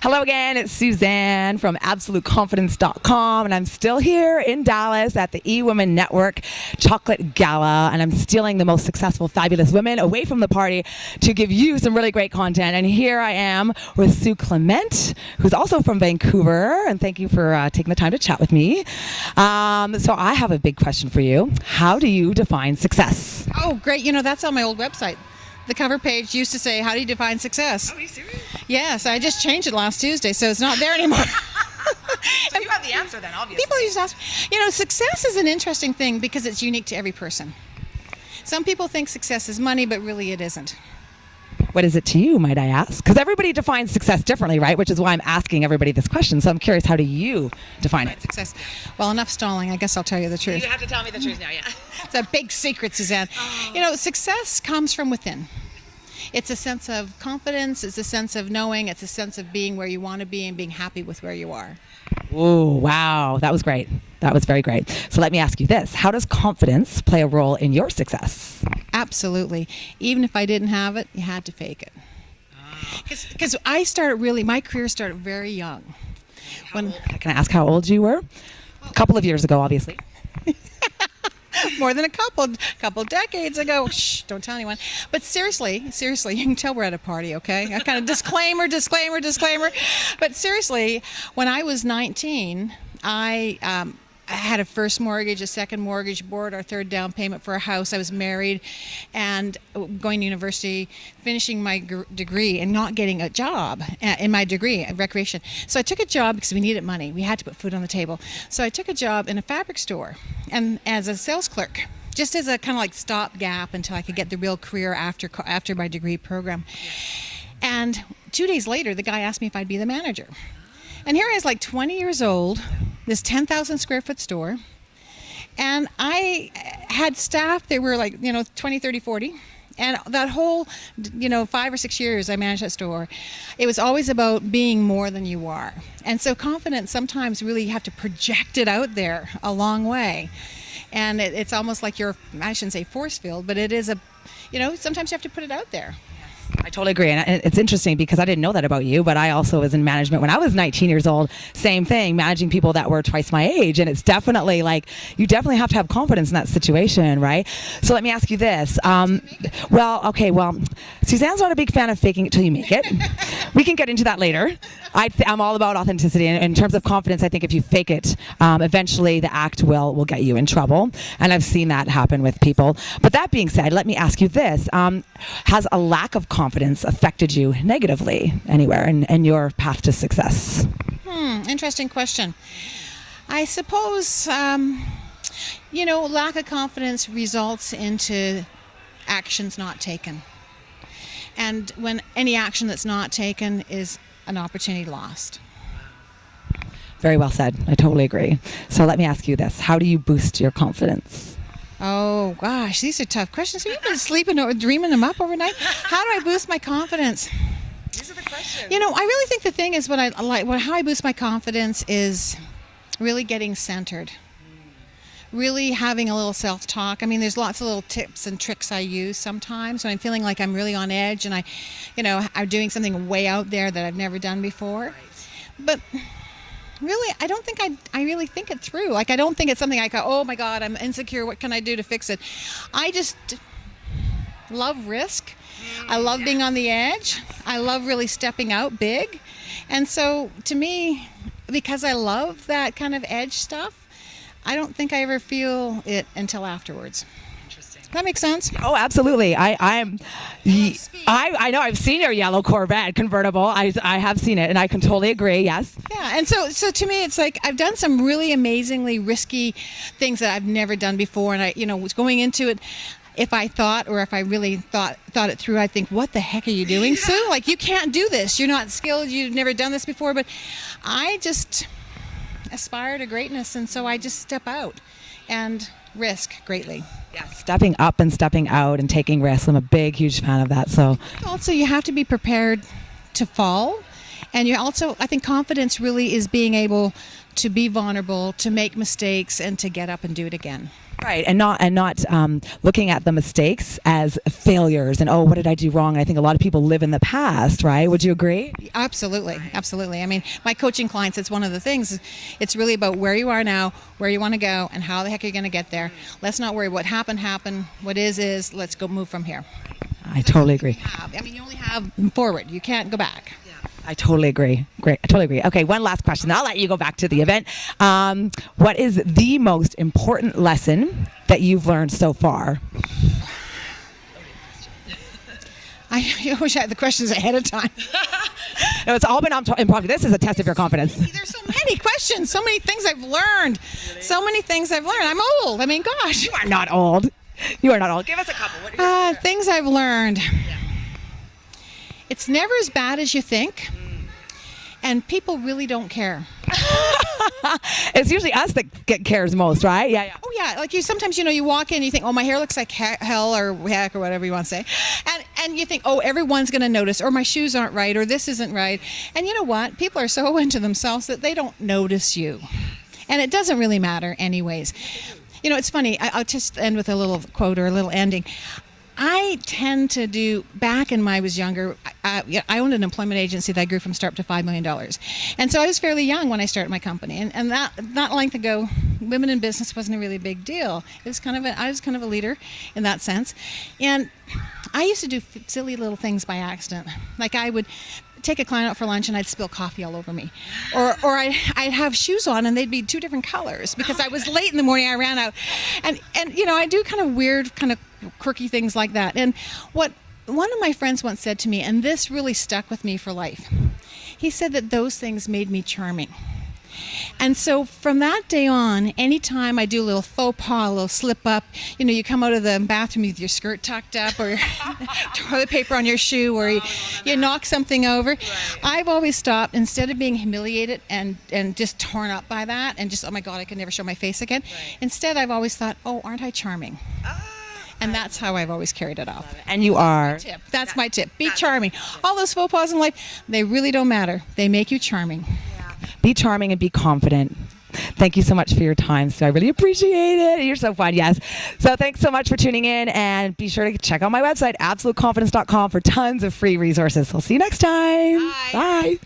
Hello again, it's Suzanne from AbsoluteConfidence.com, and I'm still here in Dallas at the eWomen Network Chocolate Gala, and I'm stealing the most successful, fabulous women away from the party to give you some really great content. And here I am with Sue Clement, who's also from Vancouver, and thank you for taking the time to chat with me. So I have a big question for you. How do you define success? Oh, great. You know, that's on my old website. The cover page used to say, how do you define success? Oh, are you serious? Yes, I just changed it last Tuesday, so it's not there anymore. So you have the answer then, obviously. People used to ask, you know, success is an interesting thing because it's unique to every person. Some people think success is money, but really it isn't. What is it to you, might I ask? Because everybody defines success differently, right? Which is why I'm asking everybody this question. So I'm curious, how do you define it? Success. Well, enough stalling. I guess I'll tell you the truth. You have to tell me the truth now, yeah. It's a big secret, Suzanne. Oh. You know, success comes from within. It's a sense of confidence. It's a sense of knowing. It's a sense of being where you want to be and being happy with where you are. Oh, wow. That was great. That was very great. So let me ask you this. How does confidence play a role in your success? Absolutely. Even if I didn't have it, you had to fake it. Because my career started very young. Can I ask how old you were? A couple of years ago, obviously. More than a couple decades ago. Shh, don't tell anyone. But seriously, you can tell we're at a party, okay? A kind of disclaimer. But seriously, when I was 19, I had a first mortgage, a second mortgage, borrowed our third down payment for a house. I was married and going to university, finishing my degree and not getting a job in my degree, recreation. So I took a job because we needed money. We had to put food on the table. So I took a job in a fabric store and as a sales clerk, just as a kind of like stopgap until I could get the real career after my degree program. And 2 days later, the guy asked me if I'd be the manager. And here I was like 20 years old, this 10,000 square foot store. And I had staff that were like, 20, 30, 40. And that whole, 5 or 6 years I managed that store, it was always about being more than you are. And so confidence, sometimes really you have to project it out there a long way. And it's almost like I shouldn't say force field, but it is sometimes you have to put it out there. I totally agree. And it's interesting because I didn't know that about you, but I also was in management when I was 19 years old. Same thing, managing people that were twice my age. And it's definitely like, you definitely have to have confidence in that situation, right? So let me ask you this. Suzanne's not a big fan of faking it till you make it. We can get into that later. I'm all about authenticity. And in terms of confidence, I think if you fake it, eventually the act will get you in trouble. And I've seen that happen with people. But that being said, let me ask you this. Has a lack of confidence affected you negatively anywhere in your path to success? Interesting question. I suppose, lack of confidence results into actions not taken. And when any action that's not taken is an opportunity lost. Very well said. I totally agree. So let me ask you this. How do you boost your confidence? Oh, gosh, these are tough questions. Have you been sleeping or dreaming them up overnight? How do I boost my confidence? These are the questions. I really think the thing is how I boost my confidence is really getting centered. Really having a little self-talk. I mean, there's lots of little tips and tricks I use sometimes when I'm feeling like I'm really on edge and I'm doing something way out there that I've never done before. Right. But really, I don't think I really think it through. Like, I don't think it's something I go, oh my God, I'm insecure. What can I do to fix it? I just love risk. I love being on the edge. I love really stepping out big. And so to me, because I love that kind of edge stuff, I don't think I ever feel it until afterwards. Interesting. That makes sense? Oh, absolutely. I know I've seen your yellow Corvette convertible. I have seen it, and I can totally agree. Yes. Yeah, and so to me, it's like I've done some really amazingly risky things that I've never done before, and I was going into it. If I really thought it through, I'd think, what the heck are you doing, Sue? Like, you can't do this. You're not skilled. You've never done this before. But I just aspire to greatness, and so I just step out and risk greatly. Yeah, stepping up and stepping out and taking risks. I'm a big, huge fan of that. So also, you have to be prepared to fall, and I think confidence really is being able to be vulnerable, to make mistakes, and to get up and do it again. Right, and not looking at the mistakes as failures and, oh, what did I do wrong? I think a lot of people live in the past, right? Would you agree? Absolutely, absolutely. I mean, my coaching clients, it's one of the things. It's really about where you are now, where you want to go, and how the heck are you going to get there. Let's not worry what happened. What is. Let's go move from here. I totally agree. You only have forward. You can't go back. I totally agree. Great. I totally agree. Okay, one last question. I'll let you go back to the event. What is the most important lesson that you've learned so far? I wish I had the questions ahead of time. No, it's all been improv. This is a test of your confidence. There's so many questions, so many things I've learned. So many things I've learned. I'm old. I mean, gosh. You are not old. You are not old. Give us a couple. What are your things I've learned. Yeah. It's never as bad as you think, and people really don't care. It's usually us that cares most, right? Yeah. Oh yeah, like sometimes you walk in and you think, oh, my hair looks like hell or heck or whatever you want to say, and you think, oh, everyone's going to notice, or my shoes aren't right, or this isn't right, and you know what? People are so into themselves that they don't notice you, and it doesn't really matter anyways. It's funny. I'll just end with a little quote or a little ending. I tend to do, back when I was younger, I owned an employment agency that I grew from start to $5 million. And so I was fairly young when I started my company. And that not long ago, women in business wasn't a really big deal. I was kind of a leader in that sense. And I used to do silly little things by accident. Like I would take a client out for lunch and I'd spill coffee all over me. Or I'd have shoes on and they'd be two different colors because I was late in the morning, I ran out. And I do kind of weird, kind of quirky things like that. And what one of my friends once said to me, and this really stuck with me for life, he said that those things made me charming. And so from that day on, anytime I do a little faux pas, a little slip up, you come out of the bathroom with your skirt tucked up or toilet paper on your shoe or you knock something over, I've always stopped, instead of being humiliated and just torn up by that and just, oh my God, I can never show my face again. Instead, I've always thought, oh, aren't I charming? And that's how I've always carried it off. And you are. That's my tip. Be charming. All those faux pas in life, they really don't matter. They make you charming. Be charming and be confident. Thank you so much for your time, Sue. I really appreciate it. You're so fun, yes. So thanks so much for tuning in, and be sure to check out my website, absoluteconfidence.com, for tons of free resources. I'll see you next time. Bye. Bye.